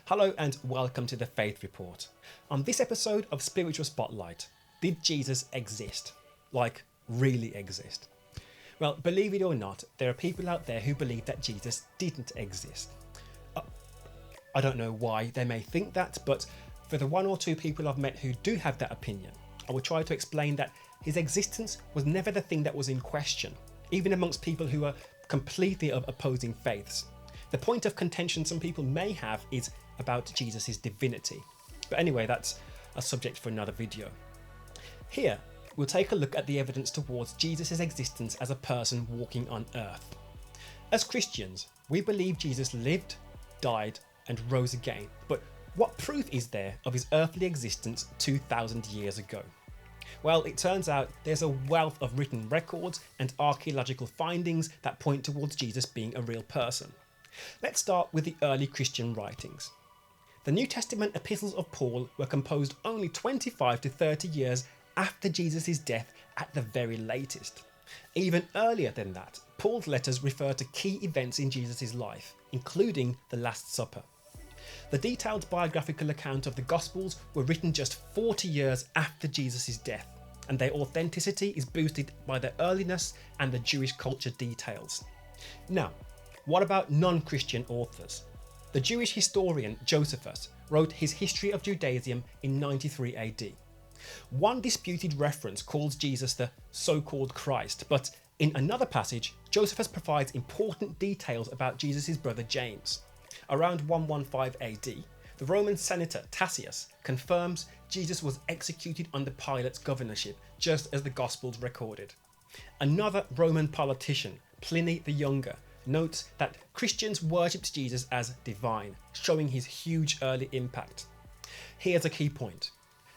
Hello and welcome to the Faith Report. On this episode of Spiritual Spotlight, did Jesus exist? Like, really exist? Well, believe it or not, there are people out there who believe that Jesus didn't exist. I don't know why they may think that, but for the one or two people I've met who do have that opinion, I will try to explain that his existence was never the thing that was in question, even amongst people who are completely of opposing faiths. The point of contention some people may have is about Jesus' divinity. But anyway, that's a subject for another video. Here, we'll take a look at the evidence towards Jesus' existence as a person walking on earth. As Christians, we believe Jesus lived, died, and rose again. But what proof is there of his earthly existence 2,000 years ago? Well, it turns out there's a wealth of written records and archaeological findings that point towards Jesus being a real person. Let's start with the early Christian writings. The New Testament epistles of Paul were composed only 25 to 30 years after Jesus' death at the very latest. Even earlier than that, Paul's letters refer to key events in Jesus' life, including the Last Supper. The detailed biographical account of the Gospels were written just 40 years after Jesus' death, and their authenticity is boosted by their earliness and the Jewish culture details. Now, what about non-Christian authors? The Jewish historian Josephus wrote his History of Judaism in 93 AD. One disputed reference calls Jesus the so-called Christ, but in another passage, Josephus provides important details about Jesus' brother James. Around 115 AD, the Roman senator Tacitus confirms Jesus was executed under Pilate's governorship, just as the Gospels recorded. Another Roman politician, Pliny the Younger, notes that Christians worshipped Jesus as divine, showing his huge early impact. Here's a key point.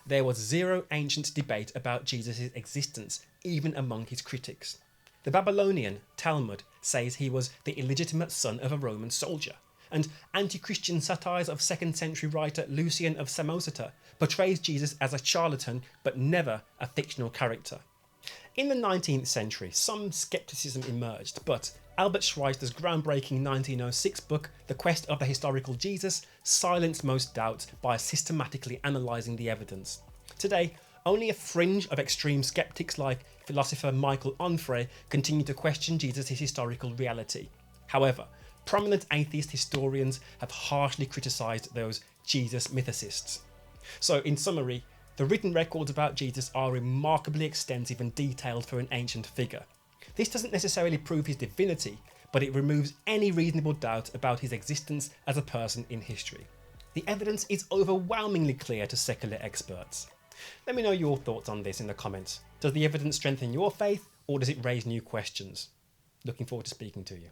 There was zero ancient debate about Jesus' existence, even among his critics. The Babylonian Talmud says he was the illegitimate son of a Roman soldier, and anti-Christian satires of 2nd century writer Lucian of Samosata portrays Jesus as a charlatan but never a fictional character. In the 19th century, some skepticism emerged, but Albert Schweitzer's groundbreaking 1906 book, The Quest of the Historical Jesus, silenced most doubts by systematically analysing the evidence. Today, only a fringe of extreme skeptics like philosopher Michael Onfray continue to question Jesus' historical reality. However, prominent atheist historians have harshly criticised those Jesus mythicists. So, in summary, the written records about Jesus are remarkably extensive and detailed for an ancient figure. This doesn't necessarily prove his divinity, but it removes any reasonable doubt about his existence as a person in history. The evidence is overwhelmingly clear to secular experts. Let me know your thoughts on this in the comments. Does the evidence strengthen your faith, or does it raise new questions? Looking forward to speaking to you.